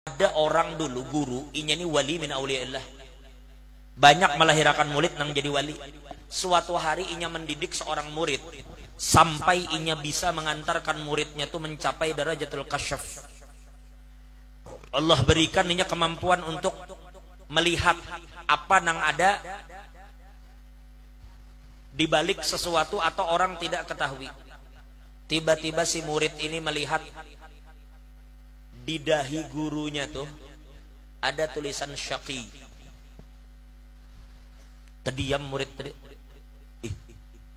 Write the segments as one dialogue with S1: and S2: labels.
S1: Ada orang dulu guru inya ini wali min auliyaillah, banyak melahirkan murid nang jadi wali. Suatu hari inya mendidik seorang murid sampai inya bisa mengantarkan muridnya tuh mencapai darajatul kasyaf. Allah berikan inya kemampuan untuk melihat apa nang ada di balik sesuatu atau orang tidak ketahui. Tiba-tiba si murid ini melihat di dahi gurunya tuh ada tulisan syaqi. Terdiam murid tadi.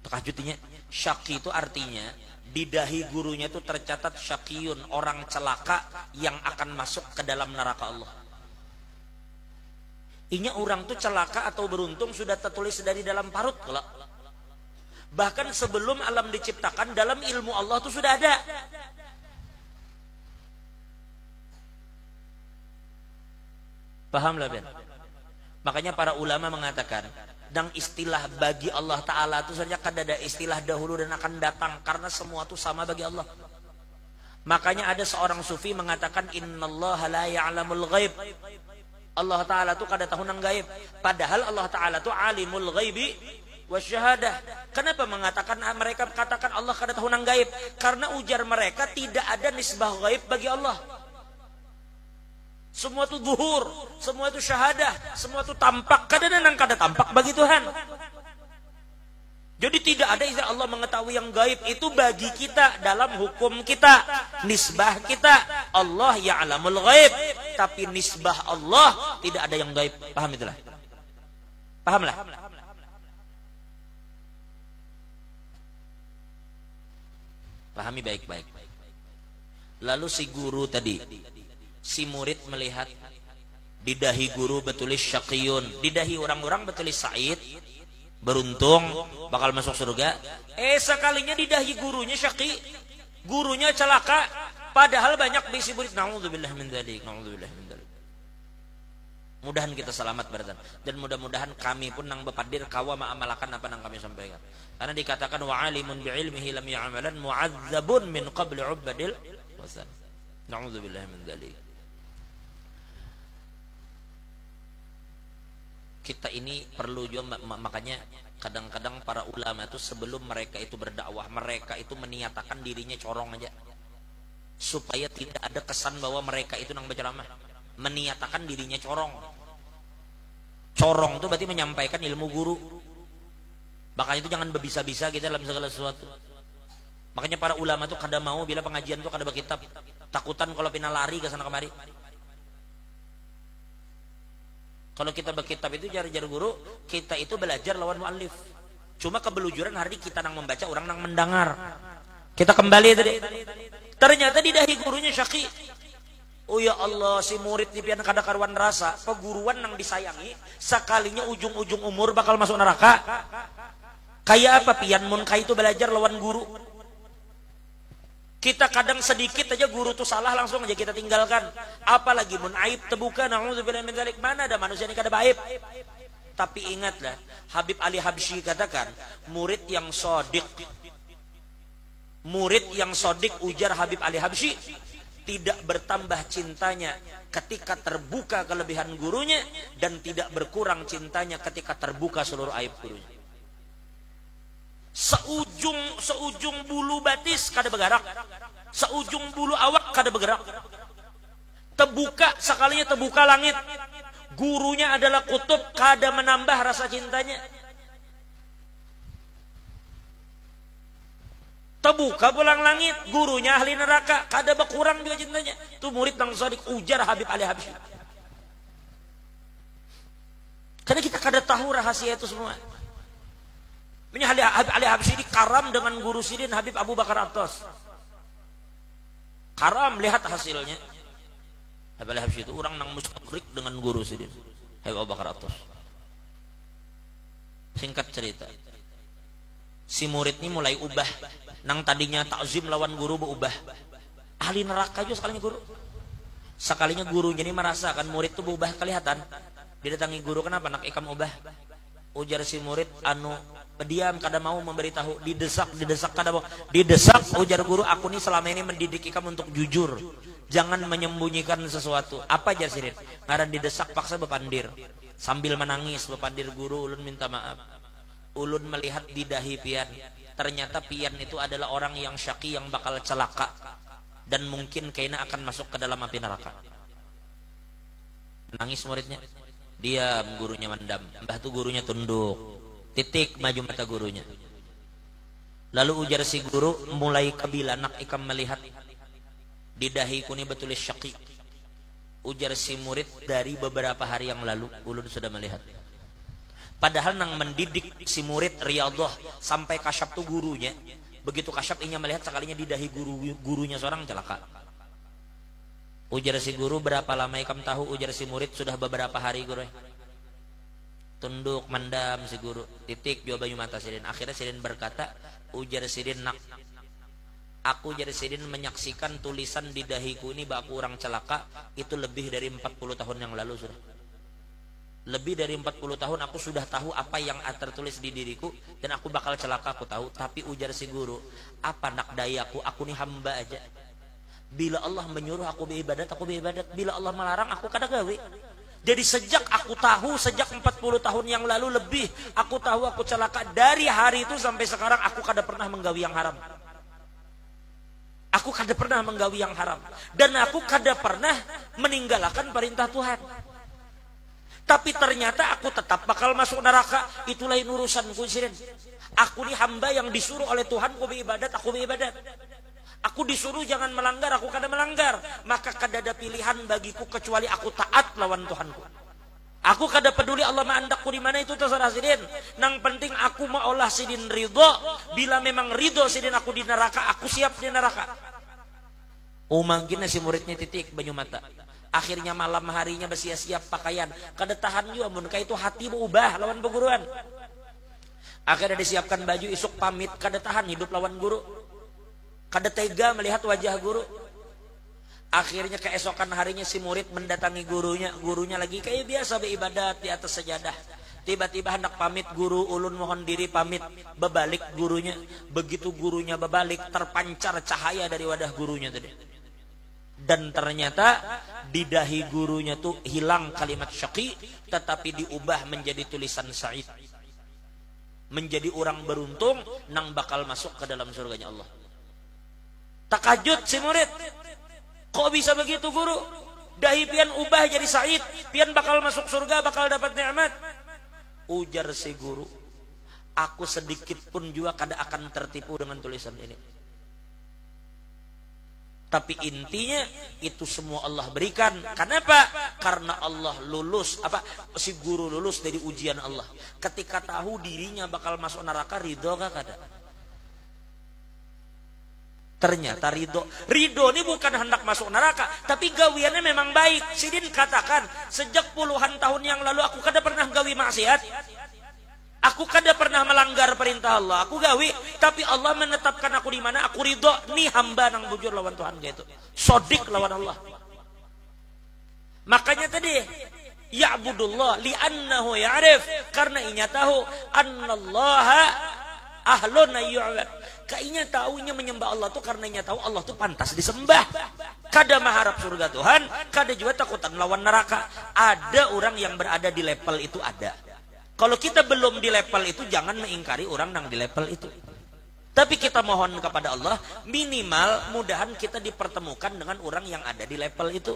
S1: Terkejutnya. Syaqi itu artinya di dahi gurunya itu tercatat syaqiyun, orang celaka yang akan masuk ke dalam neraka Allah. Inya orang tuh celaka atau beruntung sudah tertulis dari dalam parut kalau. Bahkan sebelum alam diciptakan, dalam ilmu Allah itu sudah ada. Pahamlah Ben? Makanya para ulama mengatakan, dan istilah bagi Allah Ta'ala itu saja kan ada istilah dahulu dan akan datang, karena semua itu sama bagi Allah. Makanya ada seorang sufi mengatakan, innallaha la ya'lamul ghaib. Allah Ta'ala itu kada tahu nang gaib. Padahal Allah Ta'ala itu alimul ghaibi wasyahadah. Kenapa mereka katakan Allah kada tahu nang gaib? Karena ujar mereka tidak ada nisbah gaib bagi Allah. Semua itu zuhur, semua itu syahadah, semua itu tampak. Kadang-kadang kada tampak bagi Tuhan. Jadi tidak ada istilah Allah mengetahui yang gaib. Itu bagi kita dalam hukum kita, nisbah kita. Allah ya'lamul gaib, tapi nisbah Allah tidak ada yang gaib. Paham itulah? Pahamlah? Pahami baik-baik. Lalu si guru tadi, si murid melihat di dahi guru bertulis syaqiyun, di dahi orang-orang bertulis sa'id, beruntung, bakal masuk surga. Sekalinya di dahi gurunya syaqi, gurunya celaka, padahal banyak bisi murid. Na'udzubillah min dzalik, na'udzubillah min dzalik. Mudahan kita selamat beratan, dan mudah-mudahan kami pun nang bepadir kawa ma'amalakan apa nang kami sampaikan. Karena dikatakan wa alimun bi'ilmihi lam ya'malan mu'adzabun min qabli ubadil wasan. Na'udzubillah min dzalik. Kita ini perlu juga, makanya kadang-kadang para ulama itu sebelum mereka itu berdakwah, mereka itu meniatakan dirinya corong aja, supaya tidak ada kesan bahwa mereka itu nang berceramah. Meniatakan dirinya corong. Corong itu berarti menyampaikan ilmu guru. Makanya itu jangan berbisa-bisa kita dalam segala sesuatu. Makanya para ulama itu kada mau bila pengajian itu kada berkitab, takutan kalau pina lari ke sana kemari. Kalau kita berkitab itu jar-jar guru, kita itu belajar lawan muallif. Cuma kebelujuran hari kita nang membaca, orang nang mendengar. Kita kembali tadi. Ternyata di dahi gurunya syaqi. Oh ya Allah, si murid di pian kada karuan rasa, peguruan nang disayangi, sekalinya ujung-ujung umur bakal masuk neraka. Kayak apa pian mun kai itu belajar lawan guru. Kita kadang sedikit aja guru tuh salah langsung aja kita tinggalkan. Apalagi mun aib terbuka, na'udzubillah min dzalik. Mana ada manusia ini kada baib. Tapi ingatlah, Habib Ali Habsyi katakan, murid yang sodik, ujar Habib Ali Habsyi, tidak bertambah cintanya ketika terbuka kelebihan gurunya, dan tidak berkurang cintanya ketika terbuka seluruh aib gurunya. Seujung bulu batis kada bergerak, seujung bulu awak kada bergerak. Terbuka, sekalinya terbuka langit, gurunya adalah kutub, kada menambah rasa cintanya. Terbuka pulang langit, gurunya ahli neraka, kada berkurang juga cintanya. Itu murid nang sodik, ujar Habib Ali Habsyi. Karena kita kada tahu rahasia itu semua. Habib Ali Habsyi dikaram dengan guru sidin Habib Abu Bakar Attas. Karam, lihat hasilnya. Habib Ali Habsyi itu orang nang mustakrik dengan guru sidin Habib Abu Bakar Attas. Singkat cerita, si murid ini mulai ubah. Nang tadinya takzim lawan guru berubah. Ahli neraka juga sekalinya guru. Sekalinya gurunya ini merasakan murid itu berubah kelihatan. Didatangi guru, kenapa nak ikam ubah? Ujar si murid, anu diam kada mau memberitahu, didesak kada mau. Didesak ujar guru, aku nih selama ini mendidik kamu untuk jujur. Jangan menyembunyikan sesuatu. Apa jar sirin? Ngaran didesak paksa bepandir. Sambil menangis bepandir, guru ulun minta maaf. Ulun melihat di dahi pian. Ternyata pian itu adalah orang yang syaki, yang bakal celaka. Dan mungkin kayaknya akan masuk ke dalam api neraka. Nangis muridnya. Diam, gurunya mendam. Mbah tuh gurunya tunduk. Titik maju mata gurunya. Lalu ujar si guru, mulai kabila nak ikam melihat di dahiku ini betul syaki. Ujar si murid, dari beberapa hari yang lalu ulun sudah melihat. Padahal nang mendidik si murid riyadhah sampai kasyaf tuh gurunya. Begitu kasyaf inya melihat sekalinya di dahi gurunya seorang celaka. Ujar si guru, berapa lama ikam tahu? Ujar si murid, sudah beberapa hari guru. Tunduk mendam si guru. Titik jawab banyu mata sidin. Akhirnya sidin berkata, ujar sidin, nak, aku jadi sidin menyaksikan tulisan di dahiku ini bak aku orang celaka itu lebih dari 40 tahun yang lalu sudah. Lebih dari 40 tahun aku sudah tahu apa yang tertulis di diriku dan aku bakal celaka, aku tahu. Tapi ujar si guru, apa nak dayaku, aku nih hamba aja. Bila Allah menyuruh aku beribadat, aku beribadat. Bila Allah melarang, aku kada gawe. Jadi sejak aku tahu, sejak 40 tahun yang lalu lebih, aku tahu aku celaka. Dari hari itu sampai sekarang, aku kada pernah menggawi yang haram. Aku kada pernah menggawi yang haram. Dan aku kada pernah meninggalkan perintah Tuhan. Tapi ternyata aku tetap bakal masuk neraka. Itu lain urusanku. Aku ini hamba yang disuruh oleh Tuhan, aku beribadat, aku beribadat. Aku disuruh jangan melanggar, aku kada melanggar. Maka kada ada pilihan bagiku kecuali aku taat lawan Tuhanku. Aku kada peduli Allah ma'andakku di mana, itu terserah sidin. Nang penting aku maulah sidin ridho. Bila memang ridho sidin aku di neraka, aku siap di neraka. Mungkin si muridnya titik banyu mata. Akhirnya malam harinya bersiap-siap pakaian. Kada tahan juga mun ka itu hati berubah lawan perguruan. Akhirnya disiapkan baju, isuk pamit, kada tahan hidup lawan guru. Kada tega melihat wajah guru. Akhirnya keesokan harinya si murid mendatangi gurunya. Gurunya lagi kayak biasa beribadat di atas sajadah. Tiba-tiba hendak pamit guru, ulun mohon diri pamit. Bebalik gurunya. Begitu gurunya bebalik, terpancar cahaya dari wadah gurunya tadi. Dan ternyata di dahi gurunya tuh hilang kalimat syaqi, tetapi diubah menjadi tulisan sa'id. Menjadi orang beruntung, nang bakal masuk ke dalam surganya Allah. Takajud si murid, kok bisa begitu guru? Dahi pian ubah jadi sa'id, pian bakal masuk surga, bakal dapat nikmat. Ujar si guru, aku sedikit pun juga kada akan tertipu dengan tulisan ini. Tapi intinya itu semua Allah berikan. Kenapa? Karena Allah lulus, si guru lulus dari ujian Allah. Ketika tahu dirinya bakal masuk neraka, ridho gak kada? Ternyata ridho ini bukan hendak masuk neraka, tapi gawiannya memang baik. Sidin katakan, sejak puluhan tahun yang lalu aku kada pernah gawi maksiat. Aku kada pernah melanggar perintah Allah. Aku gawi, tapi Allah menetapkan aku di mana, aku ridho. Nih hamba nang bujur lawan Tuhan gitu. Sodik lawan Allah. Makanya tadi, ya'budullah li'annahu ya'rif, karena inya tahu annallaha ahlun yu'bad. Kayaknya tahunya menyembah Allah tuh karena inya tahu Allah tuh pantas disembah. Kada mengharap surga Tuhan, kada juga takutan lawan neraka. Ada orang yang berada di level itu, ada. Kalau kita belum di level itu, jangan mengingkari orang yang di level itu. Tapi kita mohon kepada Allah, minimal mudahan kita dipertemukan dengan orang yang ada di level itu.